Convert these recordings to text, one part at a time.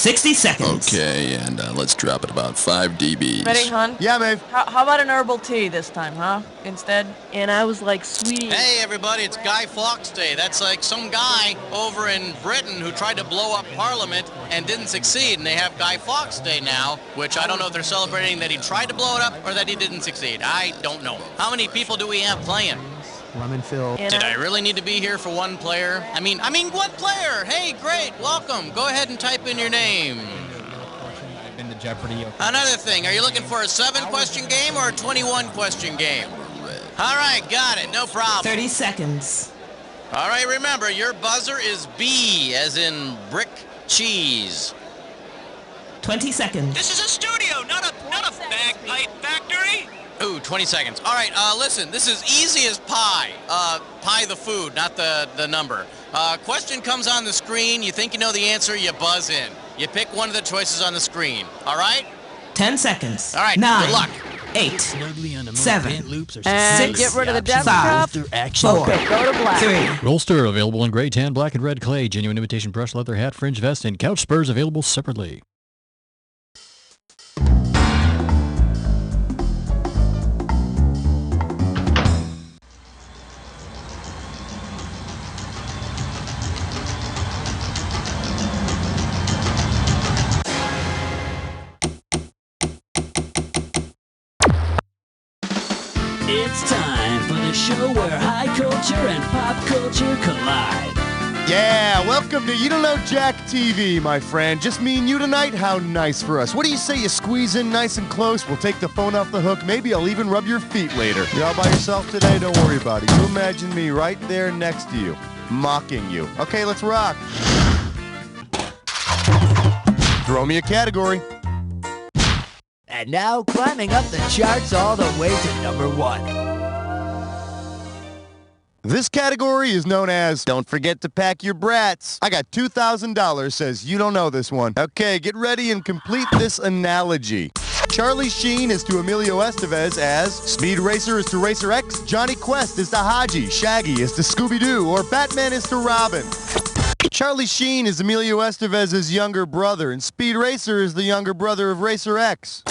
60 seconds. Okay, and let's drop it about 5 dBs. Ready, hon? Yeah, Maeve. How about an herbal tea this time, huh? Instead? And I was like, sweet. Hey, everybody, it's Guy Fawkes Day. That's like some guy over in Britain who tried to blow up Parliament and didn't succeed, and they have Guy Fawkes Day now, which I don't know if they're celebrating that he tried to blow it up or that he didn't succeed. I don't know. How many people do we have playing? Lemon Phil. Did I really need to be here for one player? I mean, one player! Hey, great, welcome. Go ahead and type in your name. I've been to Jeopardy. Another thing, are you looking for a 7-question game or a 21-question game? All right, got it, no problem. 30 seconds. All right, remember, your buzzer is B, as in brick cheese. 20 seconds. This is a studio, not a bagpipe factory. Ooh, 20 seconds. All right, listen, this is easy as pie. Pie the food, not the number. Question comes on the screen, you think you know the answer, you buzz in. You pick one of the choices on the screen, all right? 10 seconds. All right, 9, good luck. 8, 7, And 6, get rid of the death 5, cup. 4, Okay, go to black. 3. Roll Stir available in gray, tan, black, and red clay. Genuine imitation brush leather hat, fringe vest, and couch spurs available separately. It's time for the show where high culture and pop culture collide. Yeah, welcome to You Don't Know Jack TV, my friend. Just me and you tonight? How nice for us. What do you say you squeeze in nice and close? We'll take the phone off the hook. Maybe I'll even rub your feet later. You're all by yourself today? Don't worry about it. You imagine me right there next to you, mocking you. Okay, let's rock. Throw me a category. And now, climbing up the charts all the way to number 1. This category is known as Don't Forget to Pack Your Brats. I got $2,000, says you don't know this one. Okay, get ready and complete this analogy. Charlie Sheen is to Emilio Estevez as Speed Racer is to Racer X, Johnny Quest is to Haji, Shaggy is to Scooby-Doo, or Batman is to Robin. Charlie Sheen is Emilio Estevez's younger brother, and Speed Racer is the younger brother of Racer X.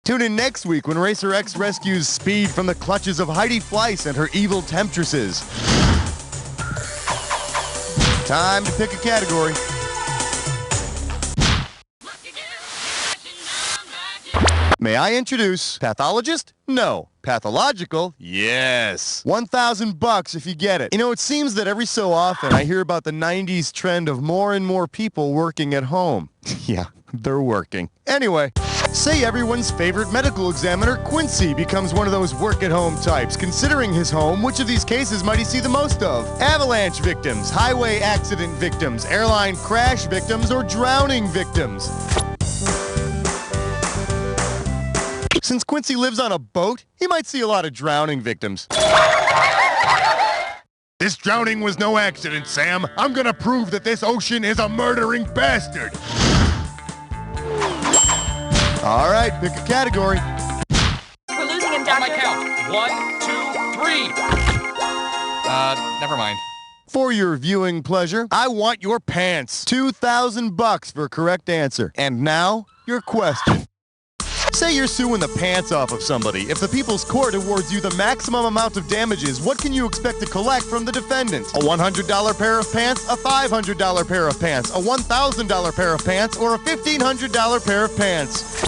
Tune in next week when Racer X rescues Speed from the clutches of Heidi Fleiss and her evil temptresses. Time to pick a category. May I introduce pathologist? No. Pathological? Yes. $1,000 if you get it. You know, it seems that every so often I hear about the 90s trend of more and more people working at home. Yeah, they're working. Anyway, say everyone's favorite medical examiner, Quincy, becomes one of those work-at-home types. Considering his home, which of these cases might he see the most of? Avalanche victims, highway accident victims, airline crash victims, or drowning victims? Since Quincy lives on a boat, he might see a lot of drowning victims. This drowning was no accident, Sam. I'm gonna prove that this ocean is a murdering bastard. All right, pick a category. We're losing him, On Doctor. my count. 1, 2, 3. Never mind. For your viewing pleasure, I want your pants. $2,000 for a correct answer. And now, your question. Say you're suing the pants off of somebody. If the People's Court awards you the maximum amount of damages, what can you expect to collect from the defendant? A $100 pair of pants, a $500 pair of pants, a $1,000 pair of pants, or a $1,500 pair of pants?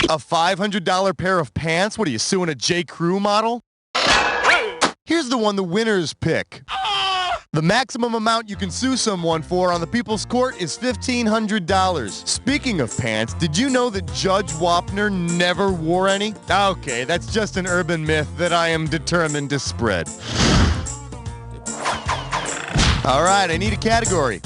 A $500 pair of pants? What are you, suing a J. Crew model? Here's the one the winners pick. The maximum amount you can sue someone for on the People's Court is $1,500. Speaking of pants, did you know that Judge Wapner never wore any? Okay, that's just an urban myth that I am determined to spread. All right, I need a category.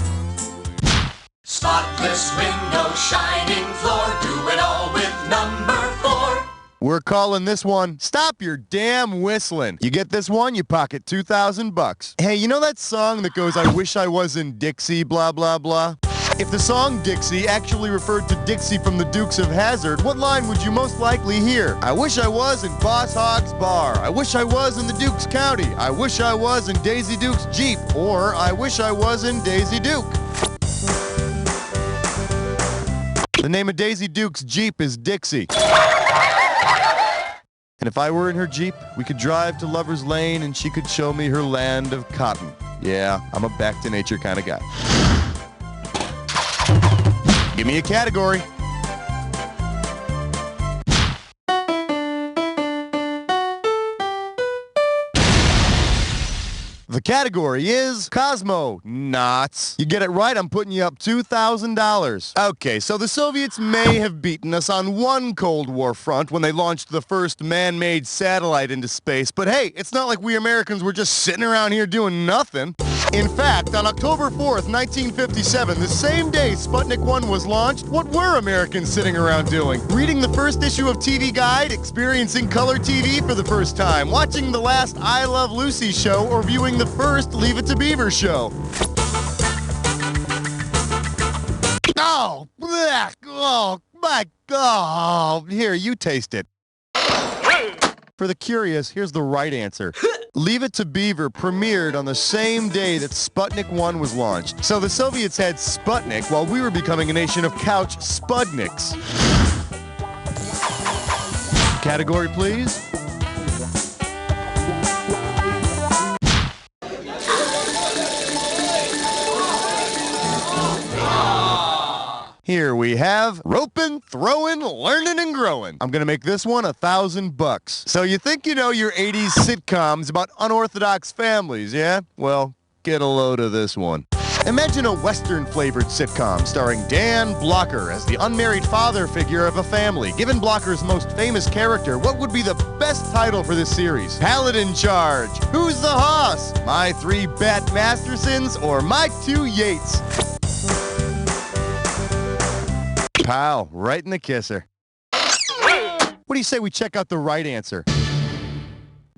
Spotless window, shining floor, do it all with number 4. We're calling this one, Stop Your Damn Whistling. You get this one, you pocket $2,000. Hey, you know that song that goes, I wish I was in Dixie, blah, blah, blah? If the song Dixie actually referred to Dixie from the Dukes of Hazzard, what line would you most likely hear? I wish I was in Boss Hogg's bar. I wish I was in the Dukes County. I wish I was in Daisy Duke's Jeep. Or I wish I was in Daisy Duke. The name of Daisy Duke's Jeep is Dixie. And if I were in her Jeep, we could drive to Lover's Lane and she could show me her land of cotton. Yeah, I'm a back-to-nature kind of guy. Give me a category. The category is Cosmonauts. You get it right, I'm putting you up $2,000. Okay, so the Soviets may have beaten us on one Cold War front when they launched the first man-made satellite into space, but hey, it's not like we Americans were just sitting around here doing nothing. In fact, on October 4th, 1957, the same day Sputnik 1 was launched, what were Americans sitting around doing? Reading the first issue of TV Guide, experiencing color TV for the first time, watching the last I Love Lucy show, or viewing the first Leave It to Beaver show. Oh, blech, oh my God. Here, you taste it. For the curious, here's the right answer. Leave It to Beaver premiered on the same day that Sputnik 1 was launched. So the Soviets had Sputnik while we were becoming a nation of couch Spudniks. Category, please. Here we have roping, throwing, learning, and growing. I'm gonna make this one $1,000. So you think you know your 80s sitcoms about unorthodox families, yeah? Well, get a load of this one. Imagine a Western-flavored sitcom starring Dan Blocker as the unmarried father figure of a family. Given Blocker's most famous character, what would be the best title for this series? Paladin Charge, Who's the Hoss? My Three Bat Mastersons, or My Two Yates? Pow, right in the kisser. What do you say we check out the right answer?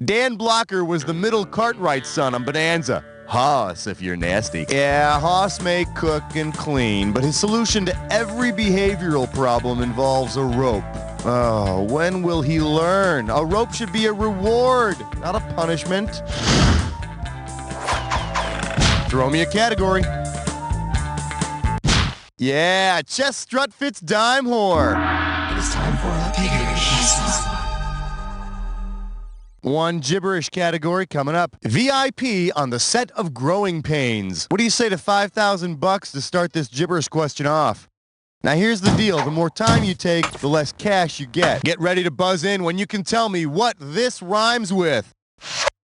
Dan Blocker was the middle Cartwright's son on Bonanza. Hoss, if you're nasty. Yeah, Hoss may cook and clean, but his solution to every behavioral problem involves a rope. Oh, when will he learn? A rope should be a reward, not a punishment. Throw me a category. Yeah, chest strut fits dime whore. It is time for a gibberish. One gibberish category coming up. VIP on the set of Growing Pains. What do you say to $5,000 to start this gibberish question off? Now here's the deal. The more time you take, the less cash you get. Get ready to buzz in when you can tell me what this rhymes with.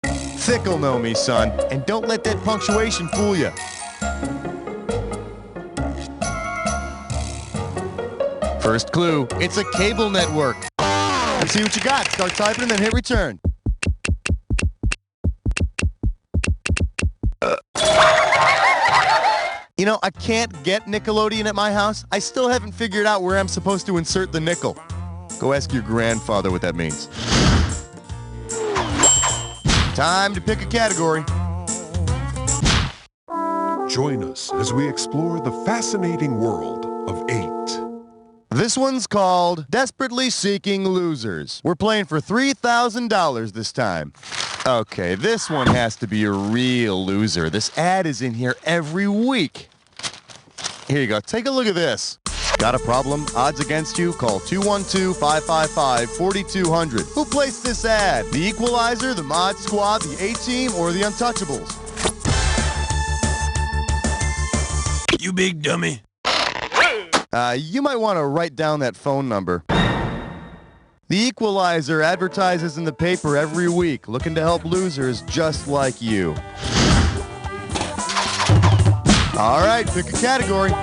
Thick'll know me, son. And don't let that punctuation fool you. First clue, it's a cable network. Let's see what you got. Start typing and then hit return. You know, I can't get Nickelodeon at my house. I still haven't figured out where I'm supposed to insert the nickel. Go ask your grandfather what that means. Time to pick a category. Join us as we explore the fascinating world of 8. This one's called Desperately Seeking Losers. We're playing for $3,000 this time. Okay, this one has to be a real loser. This ad is in here every week. Here you go. Take a look at this. Got a problem? Odds against you? Call 212-555-4200. Who placed this ad? The Equalizer, the Mod Squad, the A-Team, or the Untouchables? You big dummy. You might want to write down that phone number. The Equalizer advertises in the paper every week, looking to help losers just like you. All right, pick a category.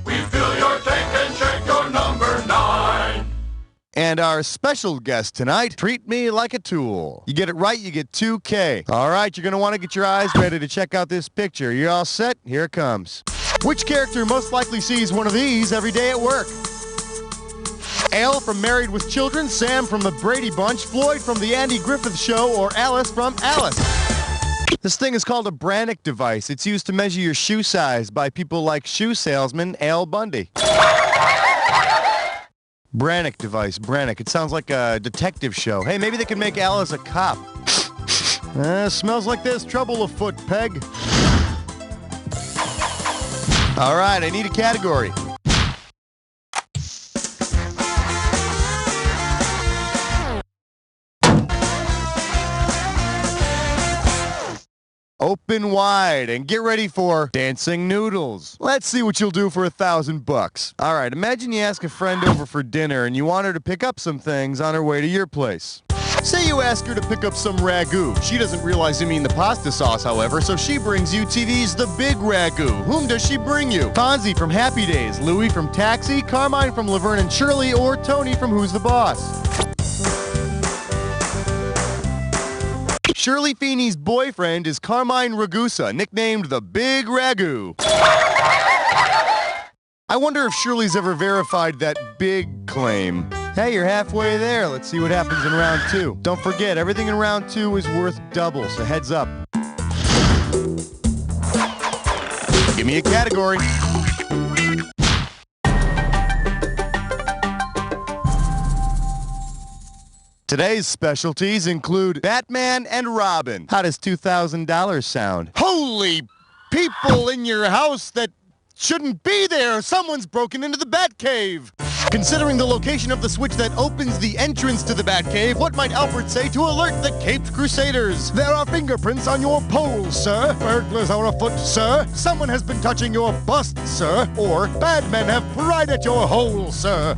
We fill your tank and check your number 9. And our special guest tonight, Treat Me Like a Tool. You get it right, you get $2K. All right, you're going to want to get your eyes ready to check out this picture. You all set? Here it comes. Which character most likely sees one of these every day at work? Al from Married with Children, Sam from the Brady Bunch, Floyd from the Andy Griffith Show, or Alice from Alice? This thing is called a Brannick device. It's used to measure your shoe size by people like shoe salesman Al Bundy. Brannick device, Brannick. It sounds like a detective show. Hey, maybe they can make Alice a cop. Smells like there's trouble afoot, Peg. All right, I need a category. Open wide and get ready for dancing noodles. Let's see what you'll do for $1,000. All right, imagine you ask a friend over for dinner and you want her to pick up some things on her way to your place. Say you ask her to pick up some ragu. She doesn't realize you mean the pasta sauce, however, so she brings you TV's The Big Ragu. Whom does she bring you? Fonzie from Happy Days, Louie from Taxi, Carmine from Laverne and Shirley, or Tony from Who's the Boss? Shirley Feeney's boyfriend is Carmine Ragusa, nicknamed the Big Ragu. I wonder if Shirley's ever verified that big claim. Hey, you're halfway there. Let's see what happens in round 2. Don't forget, everything in round 2 is worth double, so heads up. Give me a category. Today's specialties include Batman and Robin. How does $2,000 sound? Holy people in your house that shouldn't be there! Someone's broken into the Batcave! Considering the location of the switch that opens the entrance to the Batcave, what might Alfred say to alert the Caped Crusaders? There are fingerprints on your poles, sir. Burglars are afoot, sir. Someone has been touching your bust, sir. Or bad men have pried at your hole, sir.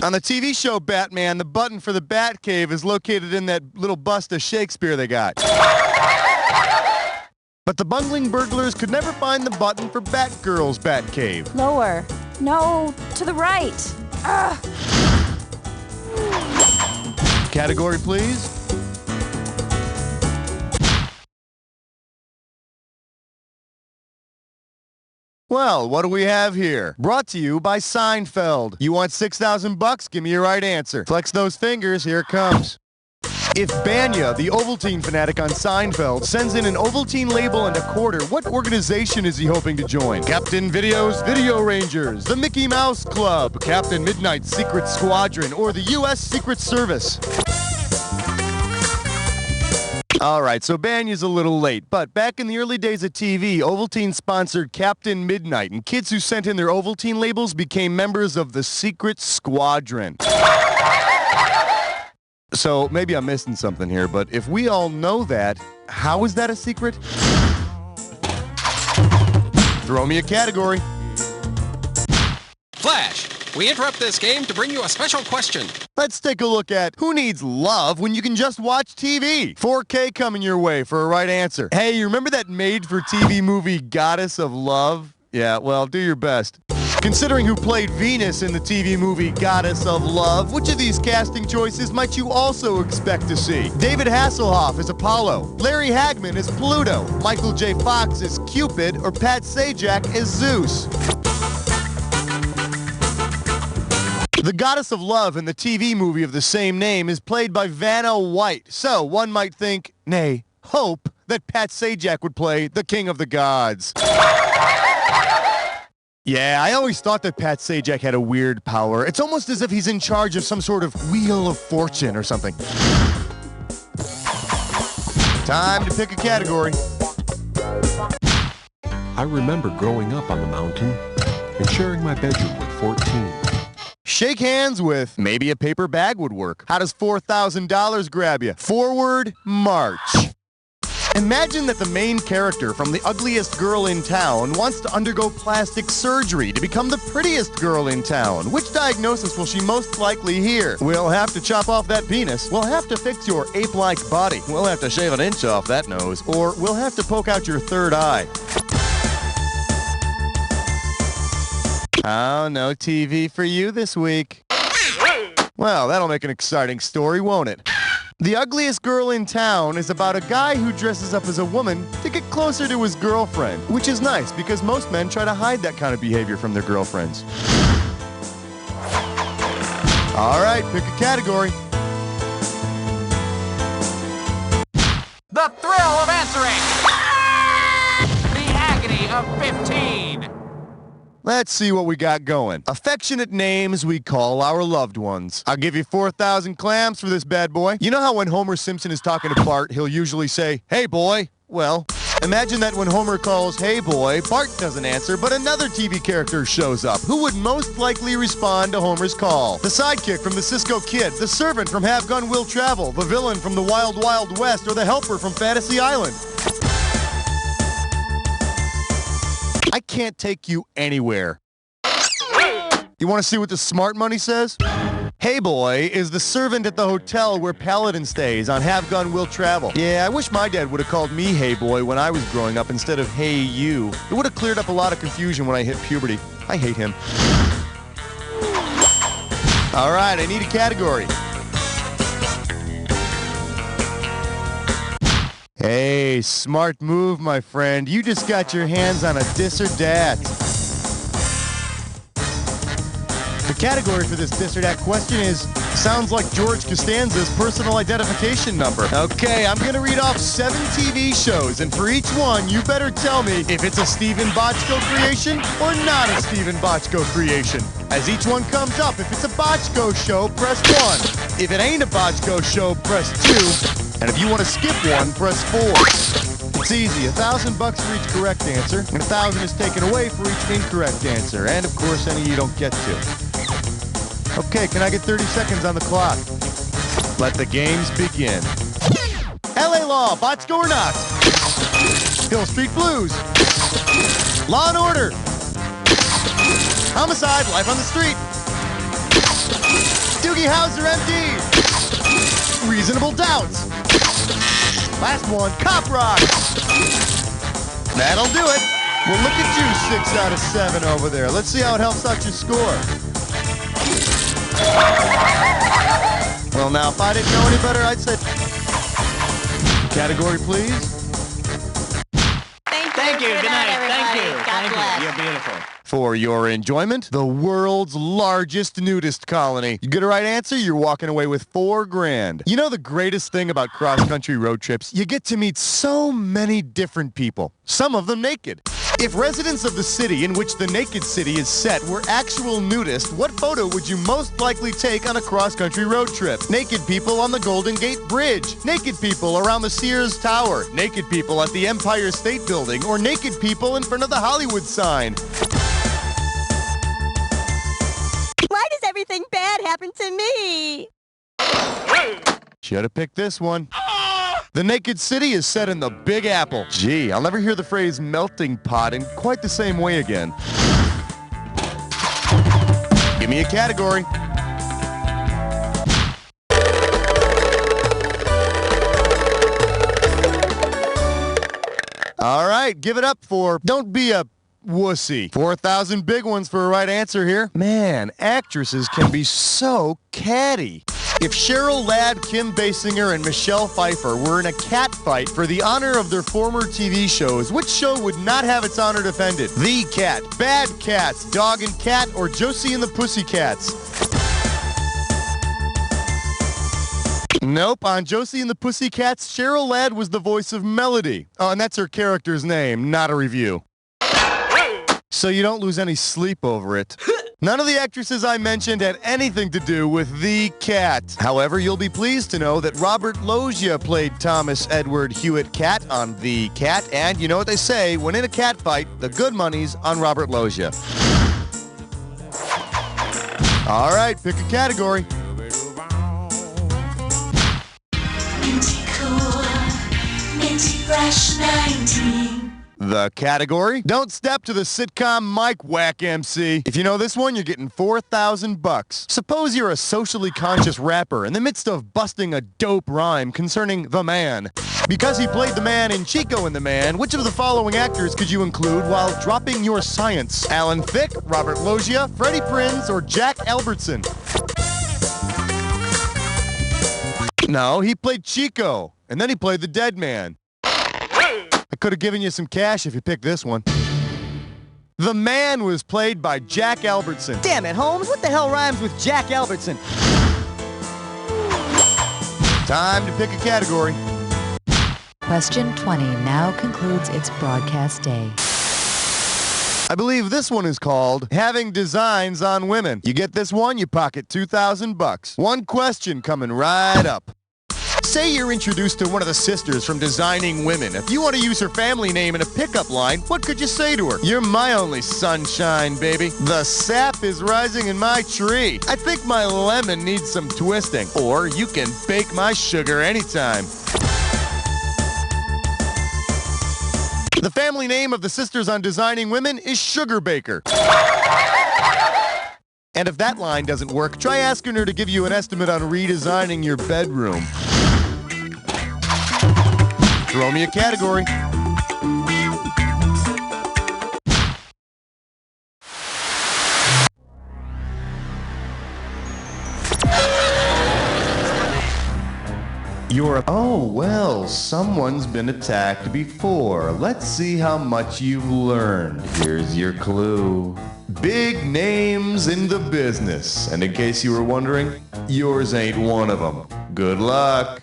On the TV show Batman, the button for the Batcave is located in that little bust of Shakespeare they got. But the bungling burglars could never find the button for Batgirl's Batcave. Lower. No, to the right. Ugh. Category, please. Well, what do we have here? Brought to you by Seinfeld. You want $6,000? Give me your right answer. Flex those fingers, here it comes. If Banya, the Ovaltine fanatic on Seinfeld, sends in an Ovaltine label and a quarter, what organization is he hoping to join? Captain Video's Video Rangers, the Mickey Mouse Club, Captain Midnight's Secret Squadron, or the U.S. Secret Service? All right, so Banya's a little late, but back in the early days of TV, Ovaltine sponsored Captain Midnight, and kids who sent in their Ovaltine labels became members of the Secret Squadron. So maybe I'm missing something here, but if we all know that, how is that a secret? Throw me a category. Flash, we interrupt this game to bring you a special question. Let's take a look at who needs love when you can just watch TV. 4K coming your way for a right answer. Hey, you remember that made-for-TV movie Goddess of Love? Yeah, well, do your best. Considering who played Venus in the TV movie Goddess of Love, which of these casting choices might you also expect to see? David Hasselhoff as Apollo, Larry Hagman as Pluto, Michael J. Fox as Cupid, or Pat Sajak as Zeus? The Goddess of Love in the TV movie of the same name is played by Vanna White, so one might think, nay, hope, that Pat Sajak would play the King of the Gods. Yeah, I always thought that Pat Sajak had a weird power. It's almost as if he's in charge of some sort of Wheel of Fortune or something. Time to pick a category. I remember growing up on the mountain and sharing my bedroom with 14. Shake hands with maybe a paper bag would work. How does $4,000 grab you? Forward march. Imagine that the main character from The Ugliest Girl in Town wants to undergo plastic surgery to become the prettiest girl in town. Which diagnosis will she most likely hear? We'll have to chop off that penis. We'll have to fix your ape-like body. We'll have to shave an inch off that nose. Or we'll have to poke out your third eye. Oh, no TV for you this week. Well, that'll make an exciting story, won't it? The Ugliest Girl in Town is about a guy who dresses up as a woman to get closer to his girlfriend, which is nice because most men try to hide that kind of behavior from their girlfriends. All right, pick a category. The thrill of answering. The agony of 15. Let's see what we got going. Affectionate names we call our loved ones. I'll give you 4,000 clams for this bad boy. You know how when Homer Simpson is talking to Bart, he'll usually say, "Hey, boy." Well, imagine that when Homer calls, "Hey, boy," Bart doesn't answer, but another TV character shows up. Who would most likely respond to Homer's call? The sidekick from the Cisco Kid, the servant from Have Gun Will Travel, the villain from the Wild Wild West, or the helper from Fantasy Island? I can't take you anywhere. You want to see what the smart money says? Hey Boy is the servant at the hotel where Paladin stays on Have Gun Will Travel. Yeah, I wish my dad would have called me Hey Boy when I was growing up instead of Hey You. It would have cleared up a lot of confusion when I hit puberty. I hate him. All right, I need a category. Hey, smart move, my friend. You just got your hands on a dis or dat. The category for this dis or dat question is, sounds like George Costanza's personal identification number. Okay, I'm going to read off 7 TV shows, and for each one, you better tell me if it's a Steven Bochco creation or not a Steven Bochco creation. As each one comes up, if it's a Bochco show, press 1. If it ain't a Bochco show, press 2. And if you want to skip one, press 4. It's easy. $1,000 for each correct answer, and 1,000 is taken away for each incorrect answer, and of course, any you don't get to. Okay, can I get 30 seconds on the clock? Let the games begin. LA Law, Bochco or not? Hill Street Blues. Law and Order. Homicide, Life on the Street. Doogie Howser, MD. Reasonable Doubts. Last one, Cop Rock. That'll do it. Well, look at you, 6 out of 7 over there. Let's see how it helps out your score. Well, now, if I didn't know any better, I'd say... Category, please. Thank you. Good night. Thank you. God bless. You're beautiful. For your enjoyment, the world's largest nudist colony. You get a right answer, you're walking away with 4 grand. You know the greatest thing about cross-country road trips? You get to meet so many different people, some of them naked. If residents of the city in which the naked city is set were actual nudists, what photo would you most likely take on a cross-country road trip? Naked people on the Golden Gate Bridge, naked people around the Sears Tower, naked people at the Empire State Building, or naked people in front of the Hollywood sign. Why does everything bad happen to me? Should have picked this one. The Naked City is set in the Big Apple. Gee, I'll never hear the phrase melting pot in quite the same way again. Give me a category. All right, give it up for Don't Be a Wussy. 4,000 big ones for a right answer here. Man, actresses can be so catty. If Cheryl Ladd, Kim Basinger, and Michelle Pfeiffer were in a cat fight for the honor of their former TV shows, which show would not have its honor defended? The Cat, Bad Cats, Dog and Cat, or Josie and the Pussycats? Nope, on Josie and the Pussycats, Cheryl Ladd was the voice of Melody. Oh, and that's her character's name, not a review. So you don't lose any sleep over it. None of the actresses I mentioned had anything to do with The Cat. However, you'll be pleased to know that Robert Loggia played Thomas Edward Hewitt Cat on The Cat, and you know what they say, when in a cat fight, the good money's on Robert Loggia. All right, pick a category. Minty cool, minty fresh 19. The category? Don't step to the sitcom Mike Whack MC. If you know this one, you're getting $4,000. Suppose you're a socially conscious rapper in the midst of busting a dope rhyme concerning the man. Because he played the man in Chico and the Man, which of the following actors could you include while dropping your science? Alan Thicke, Robert Loggia, Freddie Prinze, or Jack Albertson? No, he played Chico, and then he played the dead man. I could have given you some cash if you picked this one. The Man was played by Jack Albertson. Damn it, Holmes. What the hell rhymes with Jack Albertson? Time to pick a category. Question 20 now concludes its broadcast day. I believe this one is called Having Designs on Women. You get this one, you pocket $2,000. One question coming right up. Say you're introduced to one of the sisters from Designing Women. If you want to use her family name in a pickup line, what could you say to her? You're my only sunshine, baby. The sap is rising in my tree. I think my lemon needs some twisting. Or you can bake my sugar anytime. The family name of the sisters on Designing Women is Sugar Baker. And if that line doesn't work, try asking her to give you an estimate on redesigning your bedroom. Throw me a category. Oh, well, someone's been attacked before. Let's see how much you've learned. Here's your clue. Big names in the business. And in case you were wondering, yours ain't one of them. Good luck.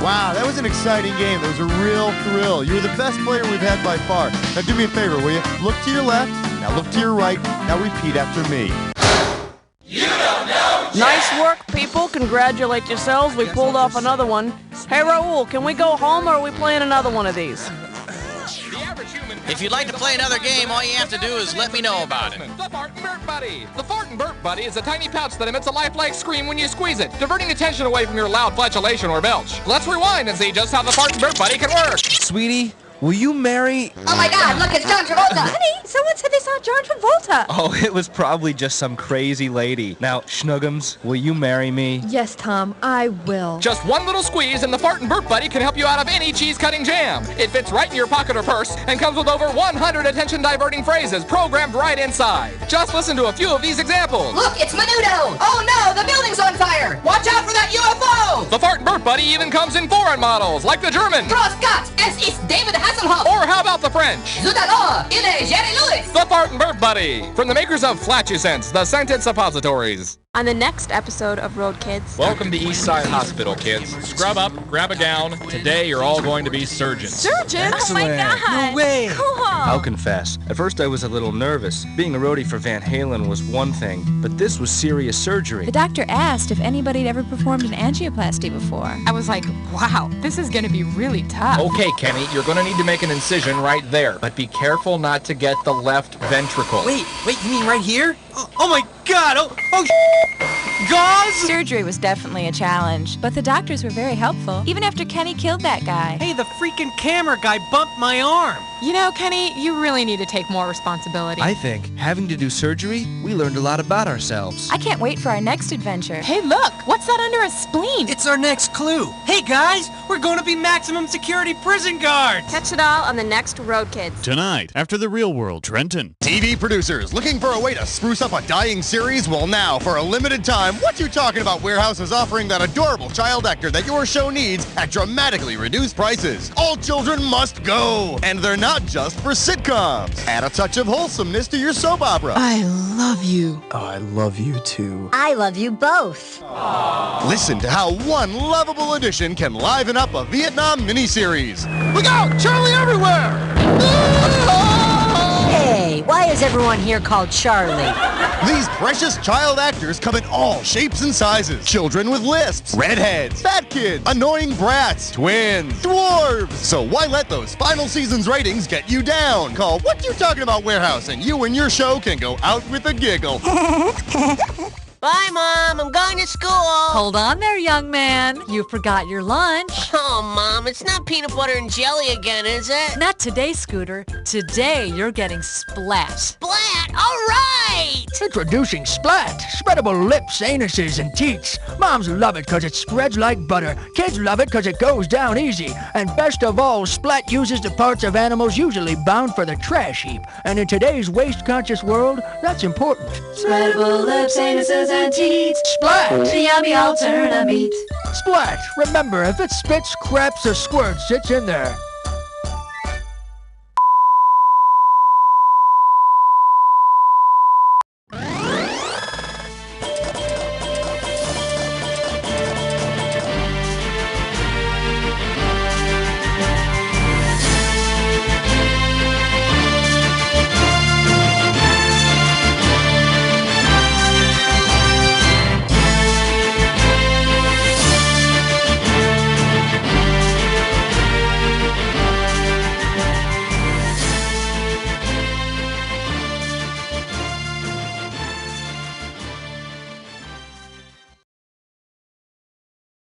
Wow, that was an exciting game. That was a real thrill. You were the best player we've had by far. Now do me a favor, will you? Look to your left, now look to your right, now repeat after me. You don't know jack. Nice work, people. Congratulate yourselves. We pulled off another one. Hey, Raul, can we go home or are we playing another one of these? If you'd like to play another game, all you have to do is let me know about it. The Fart and Burp Buddy. The Fart and Burp Buddy is a tiny pouch that emits a lifelike scream when you squeeze it, diverting attention away from your loud flatulation or belch. Let's rewind and see just how the Fart and Burp Buddy can work. Sweetie, will you marry... Oh my God, look, it's John Travolta. Honey, someone said they saw John Travolta. Oh, it was probably just some crazy lady. Now, Schnuggums, will you marry me? Yes, Tom, I will. Just one little squeeze and the Fart and Burp Buddy can help you out of any cheese-cutting jam. It fits right in your pocket or purse and comes with over 100 attention-diverting phrases programmed right inside. Just listen to a few of these examples. Look, it's Menudo. Oh no, the building's on fire. Watch out for that UFO. The Fart and Burp Buddy even comes in foreign models, like the German. Cross Gott, es ist David Hasselhoff. Or how about the French? Zutalo, il est Jerry Lewis. The Fart and Burp Buddy, from the makers of Flatulence, the scented suppositories. On the next episode of Road Kids. Welcome to Eastside Hospital, kids. Scrub up, grab a gown. Today you're all going to be surgeons. Surgeons? Excellent. Oh my God. No way. Cool. I'll confess, at first I was a little nervous. Being a roadie for Van Halen was one thing, but this was serious surgery. The doctor asked if anybody had ever performed an angioplasty before. I was like, wow, this is going to be really tough. Okay, Kenny, you're going to need to make an incision right there, but be careful not to get the left ventricle. Wait, you mean right here? Oh my God! Oh gauze! Surgery was definitely a challenge, but the doctors were very helpful, even after Kenny killed that guy. Hey, the freaking camera guy bumped my arm. You know, Kenny, you really need to take more responsibility. I think, having to do surgery, we learned a lot about ourselves. I can't wait for our next adventure. Hey, look! What's that under a spleen? It's our next clue. Hey, guys! We're going to be maximum security prison guards! Catch it all on the next Road Kids. Tonight, after the real world, Trenton. TV producers looking for a way to spruce up a dying series? Well, now, for a limited time, What You Talking About Warehouse is offering that adorable child actor that your show needs at dramatically reduced prices. All children must go, and they're not just for sitcoms. Add a touch of wholesomeness to your soap opera. I love you. Oh, I love you too. I love you both. Listen to how one lovable addition can liven up a Vietnam miniseries. Look out! Charlie everywhere! Hey, why is everyone here called Charlie? These precious child actors come in all shapes and sizes. Children with lisps, redheads, fat kids, annoying brats, twins, dwarves. So why let those final season's ratings get you down? Call What You Talking About Warehouse and you and your show can go out with a giggle. Bye, Mom. I'm going to school. Hold on there, young man. You forgot your lunch. Oh, Mom, it's not peanut butter and jelly again, is it? Not today, Scooter. Today, you're getting splat. Splat? All right! Introducing Splat. Spreadable lips, anuses, and teats. Moms love it because it spreads like butter. Kids love it because it goes down easy. And best of all, Splat uses the parts of animals usually bound for the trash heap. And in today's waste-conscious world, that's important. Spreadable lips, anuses, and teats. Splat! The yummy alternative meat. Splat! Remember, if it spits, craps, or squirts, it's in there.